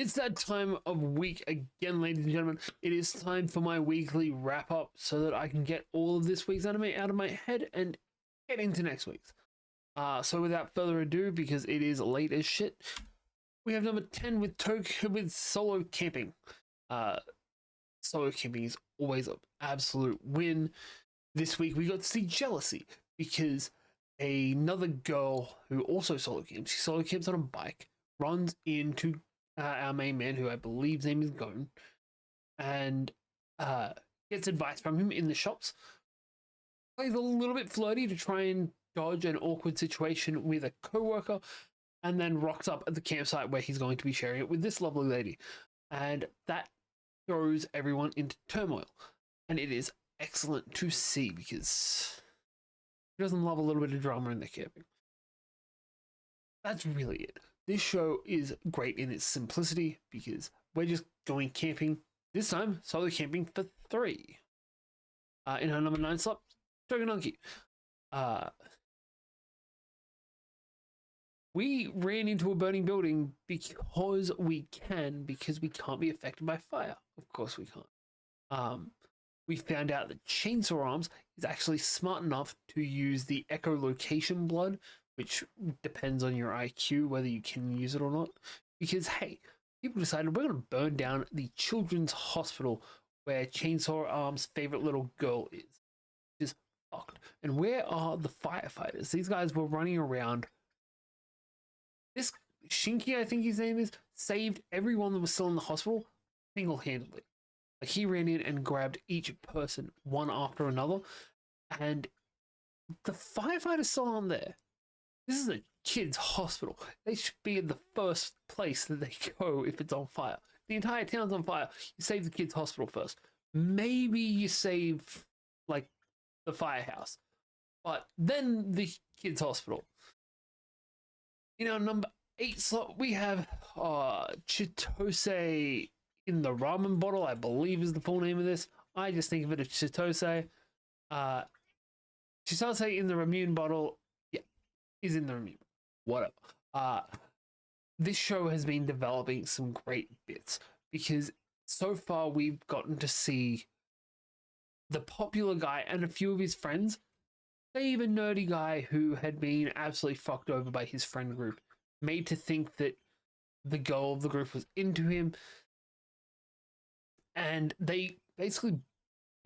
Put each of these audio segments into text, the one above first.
It's that time of week again, ladies and gentlemen. It is time for my weekly wrap up so that I can get all of this week's anime out of my head and get into next week's. So without further ado, because it is late as shit, we have number 10 with Solo Camping. Solo Camping is always an absolute win. This week we got to see Jealousy because another girl who also solo camps on a bike, runs into our main man, who I believe's name is Gon, and gets advice from him in the shops. Plays a little bit flirty to try and dodge an awkward situation with a co-worker, and then rocks up at the campsite where he's going to be sharing it with this lovely lady. And that throws everyone into turmoil. And it is excellent to see because who doesn't love a little bit of drama in their camping? That's really it. This show is great in its simplicity because we're just going camping. This time, solo camping for 3. In our number 9 slot, Togenunki. We ran into a burning building because we can't be affected by fire. Of course we can't. We found out that Chainsaw Arms is actually smart enough to use the echolocation blood, which depends on your IQ, whether you can use it or not. Because, hey, people decided we're going to burn down the children's hospital where Chainsaw Arms' favorite little girl is. Just fucked. And where are the firefighters? These guys were running around. This Shinki, I think his name is, saved everyone that was still in the hospital single-handedly. Like, he ran in and grabbed each person one after another, and the firefighters still aren't there. This is a kid's hospital. They should be in the first place that they go if it's on fire. The entire town's on fire. You save the kid's hospital first. Maybe you save, like, the firehouse, but then the kid's hospital. In our number 8 slot, we have Chitose in the ramen bottle, I believe is the full name of this. I just think of it as Chitose. Chitose in the Ramune bottle, yeah, is in the Ramune. Whatever. This show has been developing some great bits because so far we've gotten to see the popular guy and a few of his friends, save a nerdy guy who had been absolutely fucked over by his friend group, made to think that the girl of the group was into him, and they basically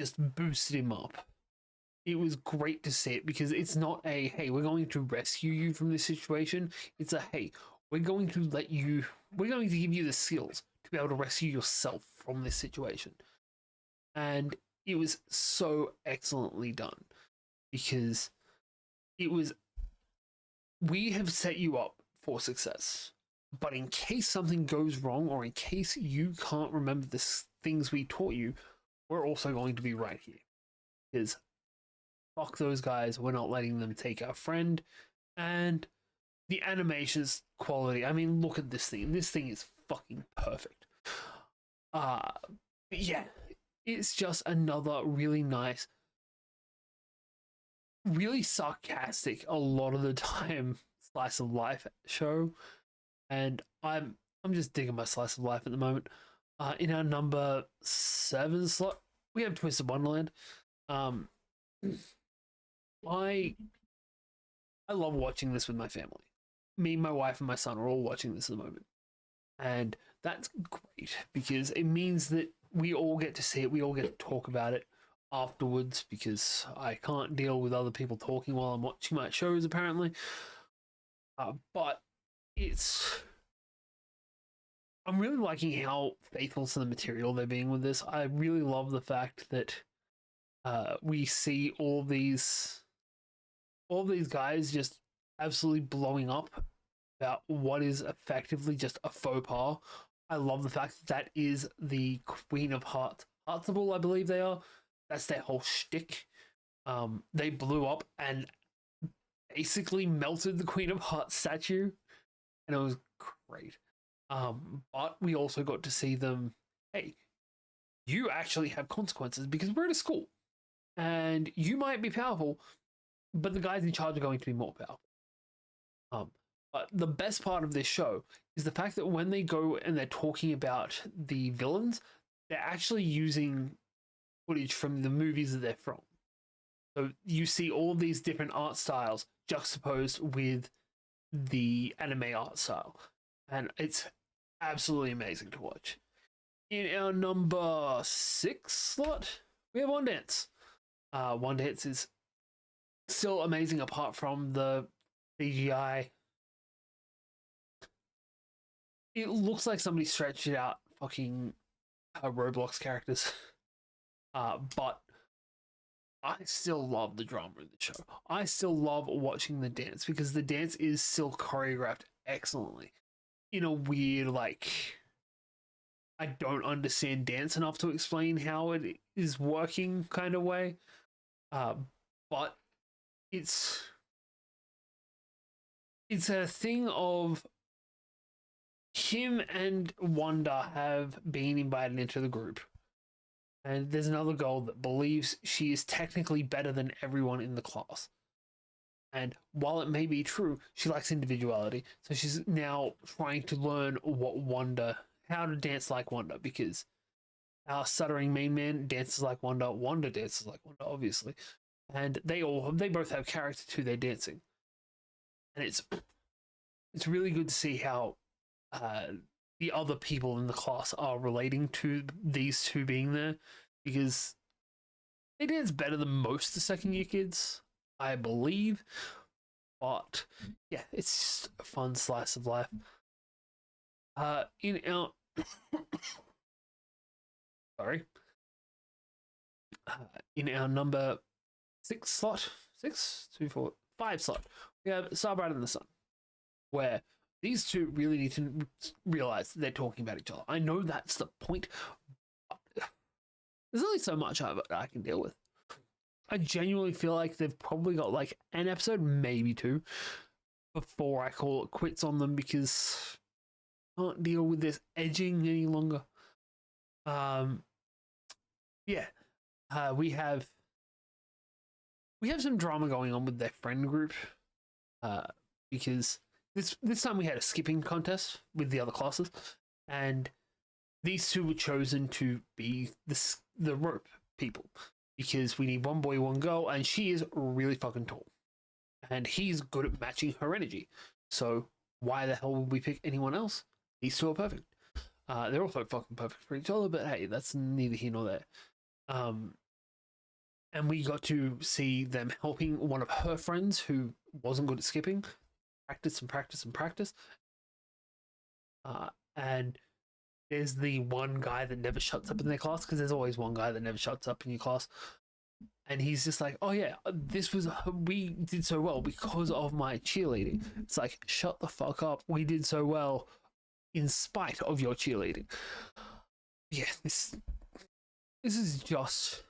just boosted him up. It was great to see it because it's not a, hey, we're going to rescue you from this situation. It's a, hey, we're going to give you the skills to be able to rescue yourself from this situation. And it was so excellently done because it was, we have set you up for success, but in case something goes wrong or in case you can't remember the things we taught you, we're also going to be right here. Because fuck those guys, we're not letting them take our friend. And the animation's quality, I mean, look at this thing. This thing is fucking perfect. Yeah, it's just another really nice, really sarcastic a lot of the time slice of life show, and I'm just digging my slice of life at the moment. In our number 7 slot, we have Twisted Wonderland. I love watching this with my family. Me, my wife, and my son are all watching this at the moment, and that's great because it means that we all get to see it. We all get to talk about it afterwards because I can't deal with other people talking while I'm watching my shows, apparently. But I'm really liking how faithful to the material they're being with this. I really love the fact that we see all these guys just absolutely blowing up about what is effectively just a faux pas. I love the fact that is the Queen of Hearts. Heartsable, I believe they are. That's their whole shtick. They blew up and basically melted the Queen of Hearts statue, and it was great. But we also got to see them, hey, you actually have consequences because we're at a school, and you might be powerful, but the guys in charge are going to be more powerful. But the best part of this show is the fact that when they go and they're talking about the villains, they're actually using footage from the movies that they're from. So you see all of these different art styles juxtaposed with the anime art style. And it's absolutely amazing to watch. In our number 6 slot, we have One Dance. One Dance is still amazing apart from the CGI. It looks like somebody stretched it out fucking Roblox characters. But I still love the drama in the show. I still love watching the dance because the dance is still choreographed excellently in a weird, like, I don't understand dance enough to explain how it is working kind of way. But it's a thing of him and Wanda have been invited into the group. And there's another girl that believes she is technically better than everyone in the class. And while it may be true, she likes individuality. So she's now trying to learn how to dance like Wanda, because our stuttering main man dances like Wanda. Wanda dances like Wanda, obviously. And they both have character to their dancing. And it's really good to see how the other people in the class are relating to these two being there, because they dance better than most of the second year kids, I believe. But yeah, it's just a fun slice of life. In our sorry, in our number 6 slot, 5 slot, we have Star Brighter Than the Sun, where these two really need to realize they're talking about each other. I know that's the point, but there's only so much of it I can deal with. I genuinely feel like they've probably got like an episode, maybe 2, before I call it quits on them, because I can't deal with this edging any longer. We have some drama going on with their friend group, because this time we had a skipping contest with the other classes, and these two were chosen to be the rope people, because we need one boy, one girl, and she is really fucking tall, and he's good at matching her energy. So why the hell would we pick anyone else? These two are perfect. They're also fucking perfect for each other, but hey, that's neither here nor there. And we got to see them helping one of her friends who wasn't good at skipping, practice and practice and practice. And there's the one guy that never shuts up in their class, because there's always one guy that never shuts up in your class. And he's just like, oh yeah, we did so well because of my cheerleading. It's like, shut the fuck up. We did so well in spite of your cheerleading. Yeah, this is just...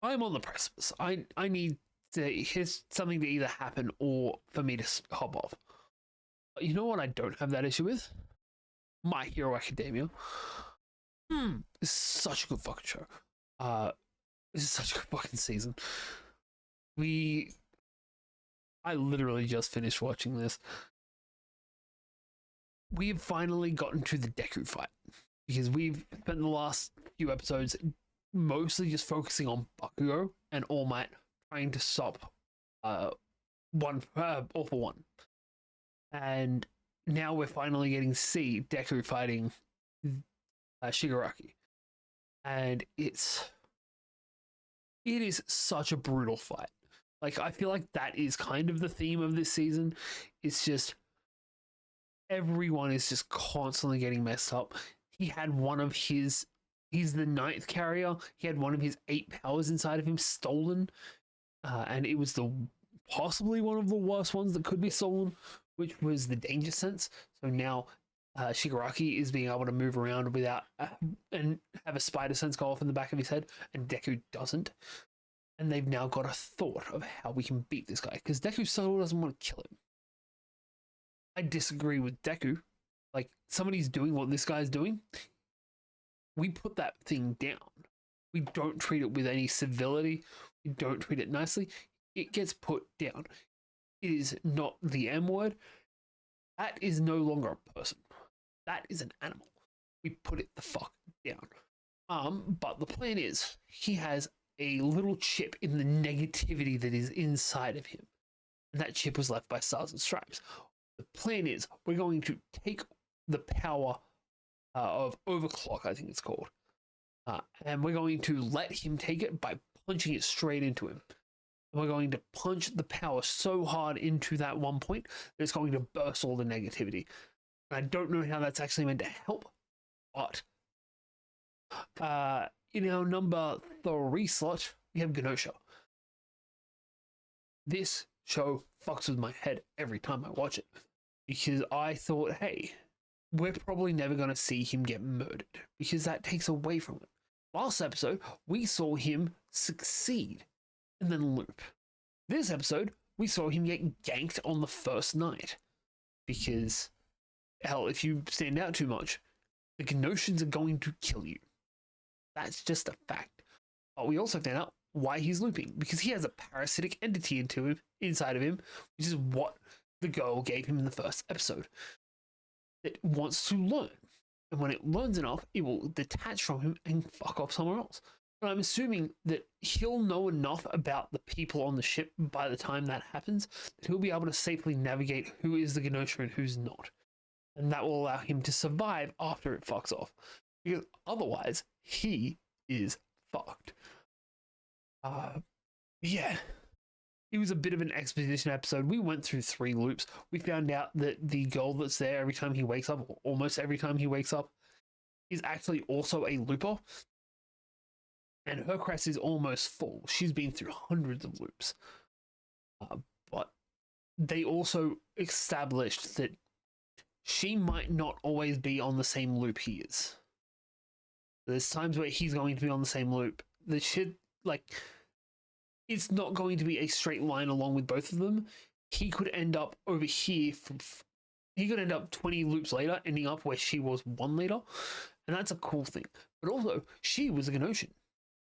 I'm on the precipice. I need to hear something to either happen or for me to hop off. But you know what I don't have that issue with? My Hero Academia. This is such a good fucking show. This is such a good fucking season. I literally just finished watching this. We've finally gotten to the Deku fight, because we've spent the last few episodes mostly just focusing on Bakugo and All Might trying to stop All for One. And now we're finally getting to see Deku fighting Shigaraki. And it is such a brutal fight. Like, I feel like that is kind of the theme of this season. It's just everyone is just constantly getting messed up. He's the 9th carrier. He had one of his 8 powers inside of him stolen. And it was possibly one of the worst ones that could be stolen, which was the danger sense. So now Shigaraki is being able to move around without and have a spider sense go off in the back of his head, and Deku doesn't. And they've now got a thought of how we can beat this guy, because Deku still doesn't want to kill him. I disagree with Deku. Like, somebody's doing what this guy's doing, we put that thing down. We don't treat it with any civility. We don't treat it nicely. it gets put down. It is not the M word. That is no longer a person. That is an animal. We put it the fuck down. But the plan is he has a little chip in the negativity that is inside of him. And that chip was left by Stars and Stripes. The plan is we're going to take the power of Overclock, I think it's called. And we're going to let him take it by punching it straight into him. And we're going to punch the power so hard into that one point that it's going to burst all the negativity. And I don't know how that's actually meant to help, but in our number 3 slot, we have Genosha. This show fucks with my head every time I watch it because I thought, hey, we're probably never going to see him get murdered because that takes away from it. Last episode, we saw him succeed and then loop. This episode, we saw him get ganked on the first night because, hell, if you stand out too much, the Genoshans are going to kill you. That's just a fact. But we also found out why he's looping, because he has a parasitic entity inside of him, which is what the girl gave him in the first episode. It wants to learn. And when it learns enough, it will detach from him and fuck off somewhere else. But I'm assuming that he'll know enough about the people on the ship by the time that happens that he'll be able to safely navigate who is the Genosha and who's not. And that will allow him to survive after it fucks off. Because otherwise, he is fucked. Yeah. It was a bit of an exposition episode. We went through 3 loops. We found out that the girl that's there every time he wakes up, or almost every time he wakes up, is actually also a looper. And her crest is almost full. She's been through hundreds of loops. But they also established that she might not always be on the same loop he is. There's times where he's going to be on the same loop. The shit, like, it's not going to be a straight line along with both of them. He could end up over here. He could end up 20 loops later, ending up where she was 1 later. And that's a cool thing. But also, she was a Genoshan.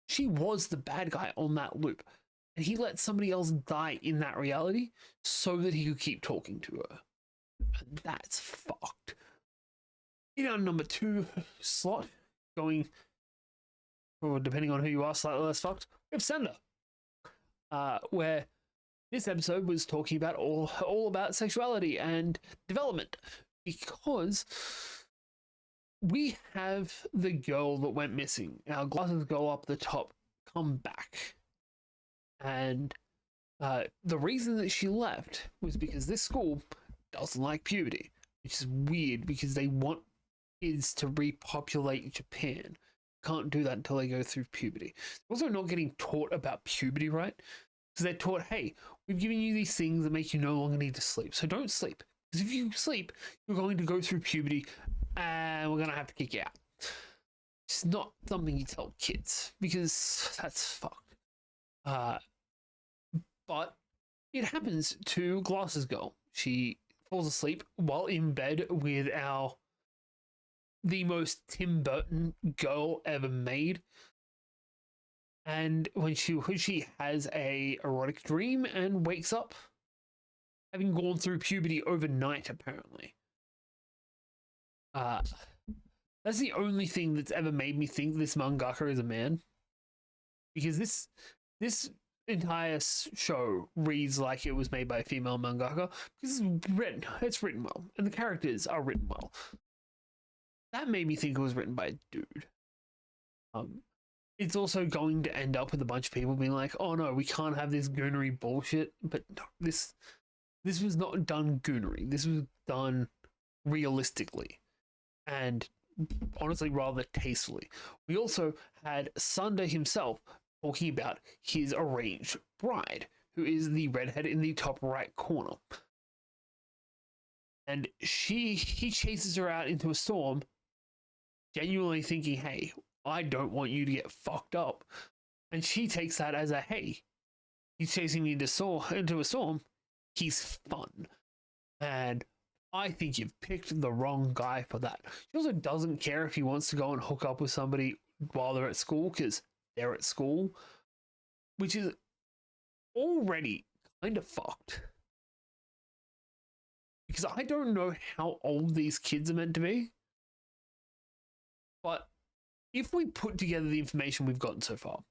She was the bad guy on that loop. And he let somebody else die in that reality so that he could keep talking to her. And that's fucked. In our number 2 slot, going, or depending on who you are, slightly less fucked, we have Sender. Where this episode was talking about all about sexuality and development, because we have the girl that went missing. Our glasses go up the top, come back, and the reason that she left was because this school doesn't like puberty, which is weird because they want kids to repopulate Japan. Can't do that until they go through puberty. Also not getting taught about puberty, right? Because they're taught, hey, we've given you these things that make you no longer need to sleep, so don't sleep. Because if you sleep, you're going to go through puberty and we're going to have to kick you out. It's not something you tell kids because that's fucked. But it happens to Glasses Girl. She falls asleep while in bed with the most Tim Burton girl ever made. And when she has a erotic dream and wakes up, having gone through puberty overnight, apparently. That's the only thing that's ever made me think this mangaka is a man. Because this entire show reads like it was made by a female mangaka because it's written well, and the characters are written well. That made me think it was written by a dude. It's also going to end up with a bunch of people being like, "Oh no, we can't have this goonery bullshit." But no, this was not done goonery. This was done realistically, and honestly, rather tastefully. We also had Sunder himself talking about his arranged bride, who is the redhead in the top right corner, and he chases her out into a storm, genuinely thinking, hey, I don't want you to get fucked up. And she takes that as a, hey, he's chasing me into a storm, he's fun. And I think you've picked the wrong guy for that. She also doesn't care if he wants to go and hook up with somebody while they're at school, because they're at school, which is already kind of fucked. Because I don't know how old these kids are meant to be. But if we put together the information we've gotten so far,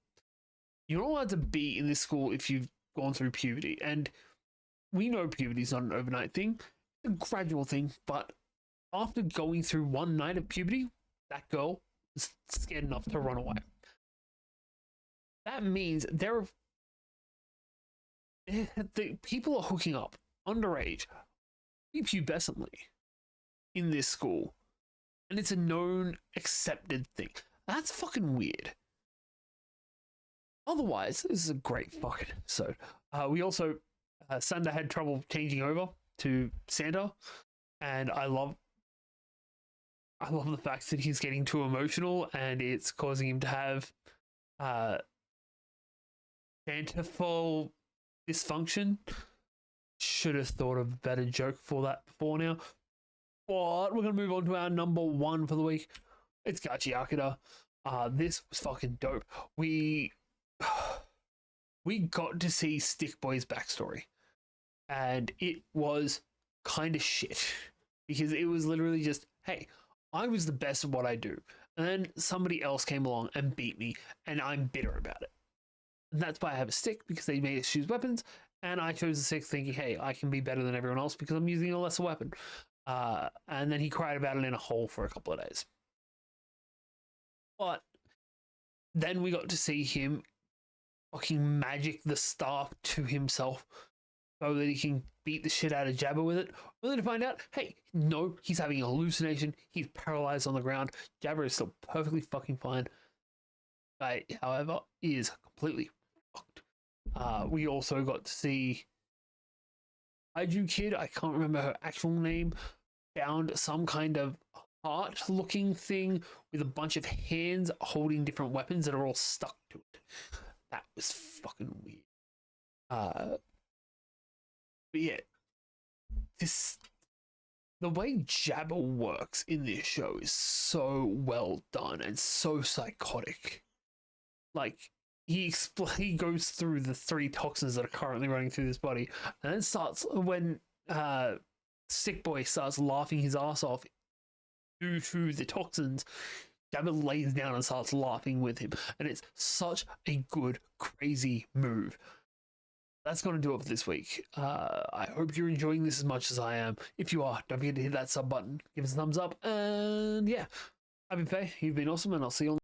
you're not allowed to be in this school if you've gone through puberty. And we know puberty is not an overnight thing, it's a gradual thing. But after going through one night of puberty, that girl is scared enough to run away. That means the people are hooking up underage, prepubescently, in this school. And it's a known, accepted thing. That's fucking weird. Otherwise, this is a great fucking episode. We also, Sander had trouble changing over to Santa, and I love the fact that he's getting too emotional, and it's causing him to have Santaful dysfunction. Should have thought of a better joke for that before now. But we're going to move on to our number one for the week. It's Gachi Akira. This was fucking dope. We got to see Stick Boy's backstory. And it was kind of shit. Because it was literally just, hey, I was the best at what I do. And then somebody else came along and beat me. And I'm bitter about it. And that's why I have a stick, because they made us choose weapons. And I chose the stick thinking, hey, I can be better than everyone else because I'm using a lesser weapon. And then he cried about it in a hole for a couple of days. But then we got to see him fucking magic the staff to himself so that he can beat the shit out of Jabba with it. Only to find out, hey, no, he's having a hallucination. He's paralyzed on the ground. Jabba is still perfectly fucking fine. Guy, however, is completely fucked. We also got to see Kaiju Kid, I can't remember her actual name, found some kind of heart-looking thing with a bunch of hands holding different weapons that are all stuck to it. That was fucking weird. But yeah, the way Jabba works in this show is so well done and so psychotic. Like, he goes through the 3 toxins that are currently running through this body, and then starts when Sick Boy starts laughing his ass off due to the toxins. Jabba lays down and starts laughing with him, and it's such a good, crazy move. That's going to do it for this week. I hope you're enjoying this as much as I am. If you are, don't forget to hit that sub button, give us a thumbs up, and yeah, I've been Faye, you've been awesome, and I'll see you on